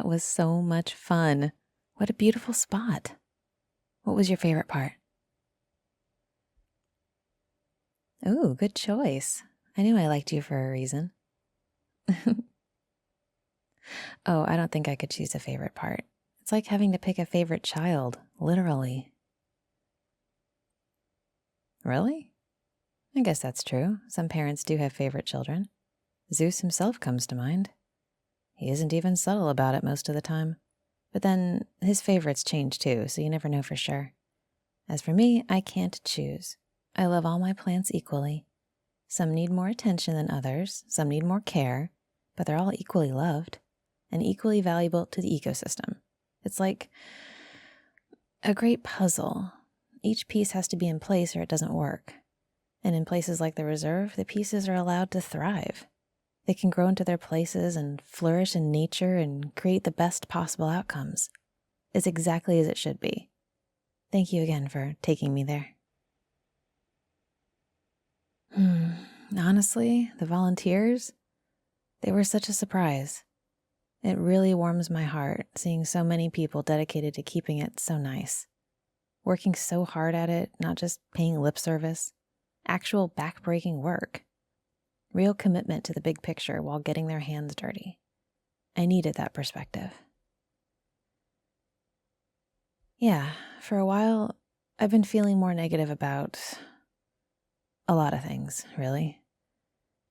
That was so much fun. What a beautiful spot. What was your favorite part? Ooh, good choice. I knew I liked you for a reason. Oh, I don't think I could choose a favorite part. It's like having to pick a favorite child, literally. Really? I guess that's true. Some parents do have favorite children. Zeus himself comes to mind. He isn't even subtle about it most of the time. But then his favorites change too, so you never know for sure. As for me, I can't choose. I love all my plants equally. Some need more attention than others, some need more care, but they're all equally loved and equally valuable to the ecosystem. It's like a great puzzle. Each piece has to be in place or it doesn't work. And in places like the reserve, the pieces are allowed to thrive. They can grow into their places and flourish in nature and create the best possible outcomes. It's exactly as it should be. Thank you again for taking me there. Honestly, the volunteers, they were such a surprise. It really warms my heart seeing so many people dedicated to keeping it so nice. Working so hard at it, not just paying lip service. Actual back-breaking work. Real commitment to the big picture while getting their hands dirty. I needed that perspective. Yeah, for a while, I've been feeling more negative about a lot of things, really.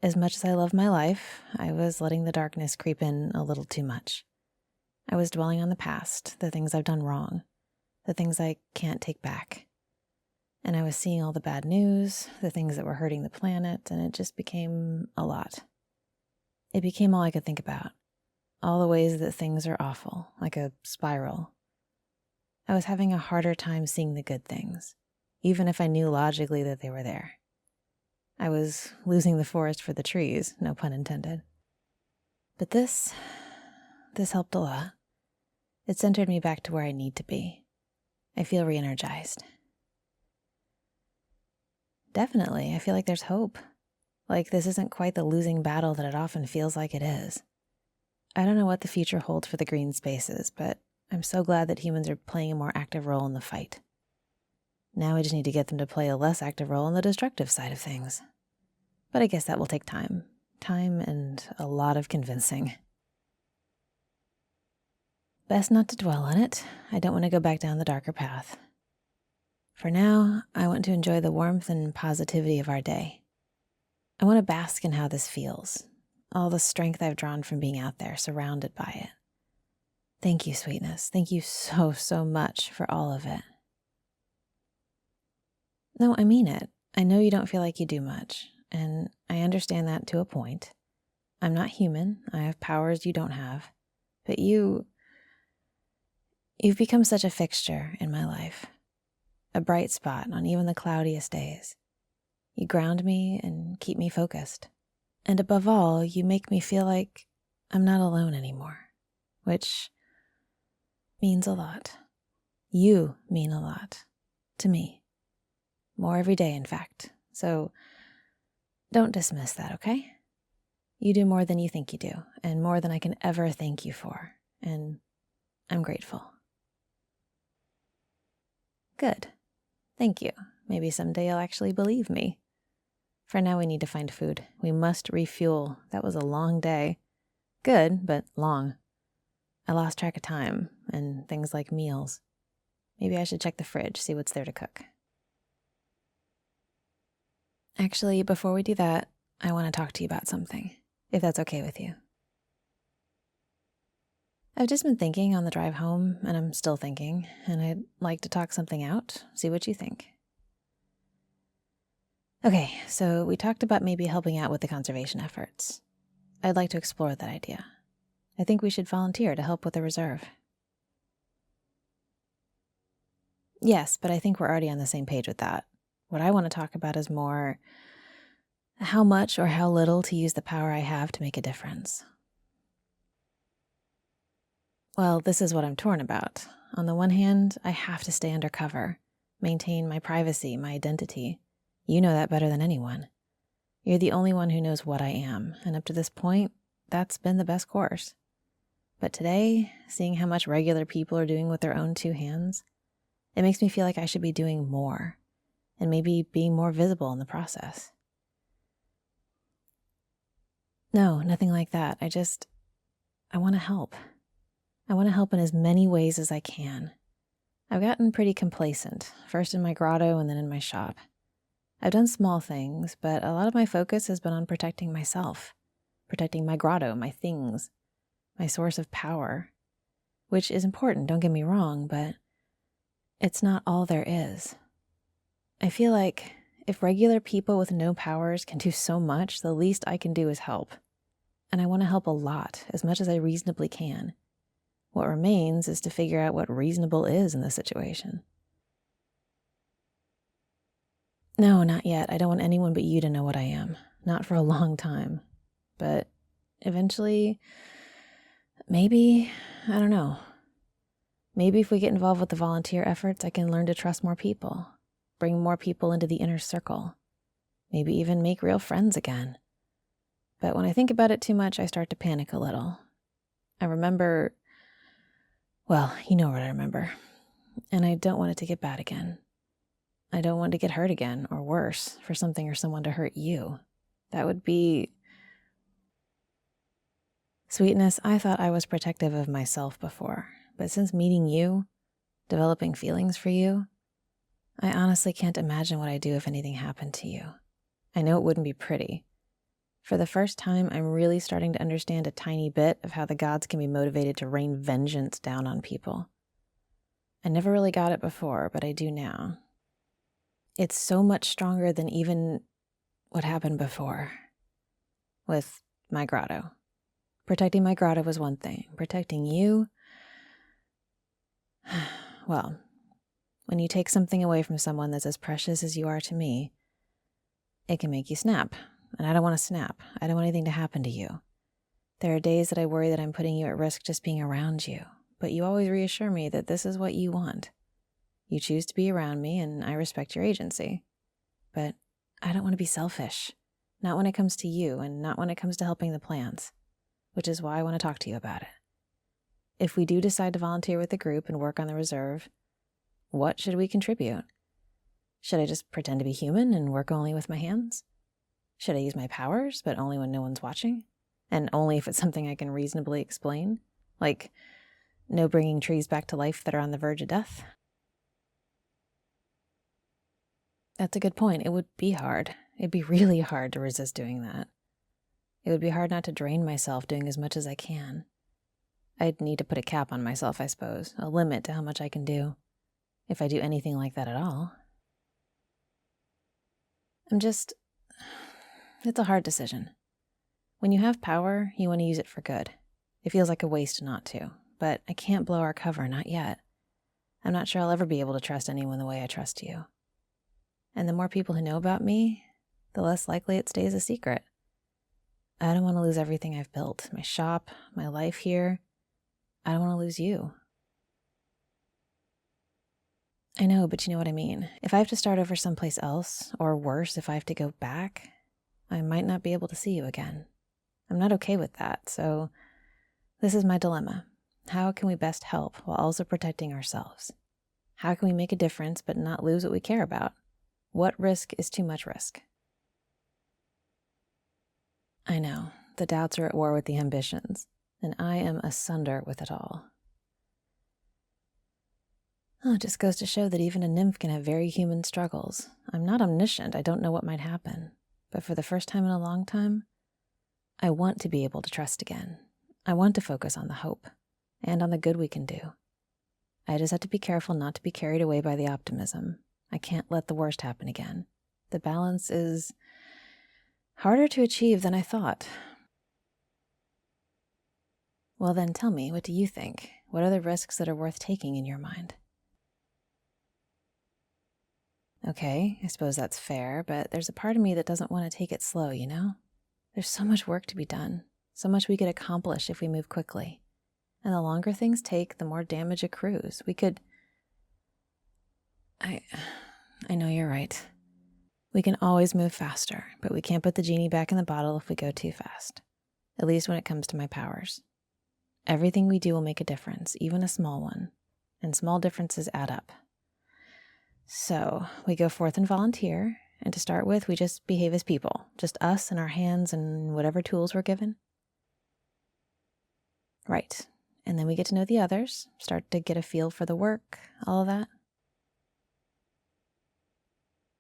As much as I love my life, I was letting the darkness creep in a little too much. I was dwelling on the past, the things I've done wrong, the things I can't take back. And I was seeing all the bad news, the things that were hurting the planet, and it just became a lot. It became all I could think about. All the ways that things are awful, like a spiral. I was having a harder time seeing the good things, even if I knew logically that they were there. I was losing the forest for the trees, no pun intended. But this helped a lot. It centered me back to where I need to be. I feel re-energized. Definitely, I feel like there's hope. Like this isn't quite the losing battle that it often feels like it is. I don't know what the future holds for the green spaces, but I'm so glad that humans are playing a more active role in the fight. Now we just need to get them to play a less active role in the destructive side of things. But I guess that will take time. Time and a lot of convincing. Best not to dwell on it. I don't want to go back down the darker path. For now, I want to enjoy the warmth and positivity of our day. I want to bask in how this feels, all the strength I've drawn from being out there, surrounded by it. Thank you, sweetness. Thank you so much for all of it. No, I mean it. I know you don't feel like you do much, and I understand that to a point. I'm not human. I have powers you don't have. But you've become such a fixture in my life. A bright spot on even the cloudiest days. You ground me and keep me focused. And above all, you make me feel like I'm not alone anymore, which means a lot. You mean a lot to me. More every day, in fact. So don't dismiss that, okay? You do more than you think you do, and more than I can ever thank you for, and I'm grateful. Good. Thank you. Maybe someday you'll actually believe me. For now, we need to find food. We must refuel. That was a long day. Good, but long. I lost track of time and things like meals. Maybe I should check the fridge, see what's there to cook. Actually, before we do that, I want to talk to you about something, if that's okay with you. I've just been thinking on the drive home, and I'm still thinking, and I'd like to talk something out, see what you think. Okay, so we talked about maybe helping out with the conservation efforts. I'd like to explore that idea. I think we should volunteer to help with the reserve. Yes, but I think we're already on the same page with that. What I want to talk about is more how much or how little to use the power I have to make a difference. Well, this is what I'm torn about. On the one hand, I have to stay undercover, maintain my privacy, my identity. You know that better than anyone. You're the only one who knows what I am, and up to this point, that's been the best course. But today, seeing how much regular people are doing with their own two hands, it makes me feel like I should be doing more and maybe being more visible in the process. No, nothing like that. I want to help. I want to help in as many ways as I can. I've gotten pretty complacent, first in my grotto and then in my shop. I've done small things, but a lot of my focus has been on protecting myself, protecting my grotto, my things, my source of power, which is important, don't get me wrong, but it's not all there is. I feel like if regular people with no powers can do so much, the least I can do is help. And I want to help a lot, as much as I reasonably can. What remains is to figure out what reasonable is in this situation. No, not yet. I don't want anyone but you to know what I am. Not for a long time. But eventually, maybe, I don't know. Maybe if we get involved with the volunteer efforts, I can learn to trust more people, bring more people into the inner circle, maybe even make real friends again. But when I think about it too much, I start to panic a little. I remember, well, you know what I remember. And I don't want it to get bad again. I don't want to get hurt again, or worse, for something or someone to hurt you. That would be... Sweetness, I thought I was protective of myself before, but since meeting you, developing feelings for you, I honestly can't imagine what I'd do if anything happened to you. I know it wouldn't be pretty. For the first time, I'm really starting to understand a tiny bit of how the gods can be motivated to rain vengeance down on people. I never really got it before, but I do now. It's so much stronger than even what happened before with my grotto. Protecting my grotto was one thing. Protecting you, well, when you take something away from someone that's as precious as you are to me, it can make you snap. And I don't want to snap. I don't want anything to happen to you. There are days that I worry that I'm putting you at risk just being around you, but you always reassure me that this is what you want. You choose to be around me, and I respect your agency. But I don't want to be selfish. Not when it comes to you, and not when it comes to helping the plants, which is why I want to talk to you about it. If we do decide to volunteer with the group and work on the reserve, what should we contribute? Should I just pretend to be human and work only with my hands? Should I use my powers, but only when no one's watching? And only if it's something I can reasonably explain? Like, no bringing trees back to life that are on the verge of death? That's a good point. It would be hard. It'd be really hard to resist doing that. It would be hard not to drain myself doing as much as I can. I'd need to put a cap on myself, I suppose, a limit to how much I can do, if I do anything like that at all. It's a hard decision. When you have power, you want to use it for good. It feels like a waste not to, but I can't blow our cover, not yet. I'm not sure I'll ever be able to trust anyone the way I trust you. And the more people who know about me, the less likely it stays a secret. I don't want to lose everything I've built, my shop, my life here. I don't want to lose you. I know, but you know what I mean. If I have to start over someplace else, or worse, if I have to go back, I might not be able to see you again. I'm not okay with that, so this is my dilemma. How can we best help while also protecting ourselves? How can we make a difference but not lose what we care about? What risk is too much risk? I know, the doubts are at war with the ambitions, and I am asunder with it all. Oh, it just goes to show that even a nymph can have very human struggles. I'm not omniscient, I don't know what might happen. But for the first time in a long time, I want to be able to trust again. I want to focus on the hope and on the good we can do. I just have to be careful not to be carried away by the optimism. I can't let the worst happen again. The balance is harder to achieve than I thought. Well then, tell me, what do you think? What are the risks that are worth taking in your mind? Okay, I suppose that's fair, but there's a part of me that doesn't want to take it slow, you know? There's so much work to be done, so much we could accomplish if we move quickly. And the longer things take, the more damage accrues. I know you're right. We can always move faster, but we can't put the genie back in the bottle if we go too fast. At least when it comes to my powers. Everything we do will make a difference, even a small one, and small differences add up. So we go forth and volunteer, and to start with, we just behave as people, just us and our hands and whatever tools we're given. Right. And then we get to know the others, start to get a feel for the work, all of that.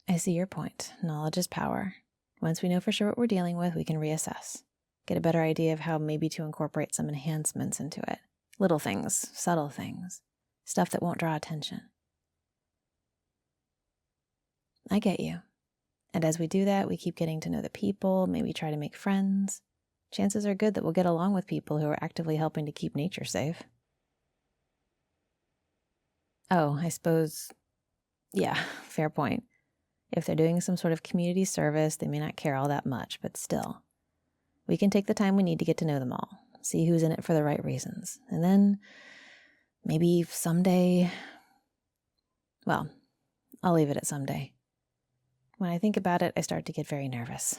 I see your point. Knowledge is power. Once we know for sure what we're dealing with, we can reassess, get a better idea of how maybe to incorporate some enhancements into it. Little things, subtle things, stuff that won't draw attention. I get you. And as we do that, we keep getting to know the people, maybe try to make friends. Chances are good that we'll get along with people who are actively helping to keep nature safe. Oh, I suppose, yeah, fair point. If they're doing some sort of community service, they may not care all that much, but still. We can take the time we need to get to know them all, see who's in it for the right reasons. And then maybe someday, well, I'll leave it at someday. When I think about it, I start to get very nervous.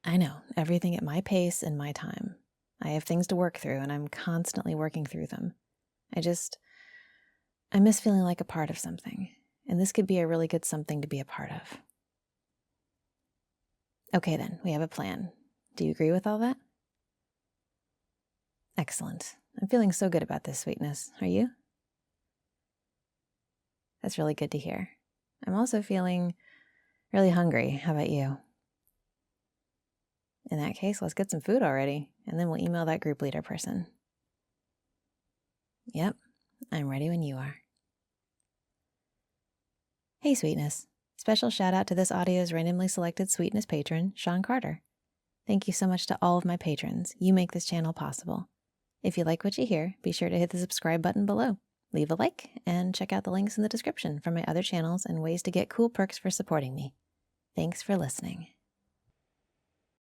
I know, everything at my pace and my time. I have things to work through, and I'm constantly working through them. I miss feeling like a part of something, and this could be a really good something to be a part of. Okay then, we have a plan. Do you agree with all that? Excellent. I'm feeling so good about this, Sweetness. Are you? That's really good to hear. I'm also feeling really hungry. How about you? In that case, let's get some food already, and then we'll email that group leader person. Yep, I'm ready when you are. Hey, Sweetness. Special shout out to this audio's randomly selected Sweetness patron, Sean Carter. Thank you so much to all of my patrons. You make this channel possible. If you like what you hear, be sure to hit the subscribe button below. Leave a like, and check out the links in the description for my other channels and ways to get cool perks for supporting me. Thanks for listening.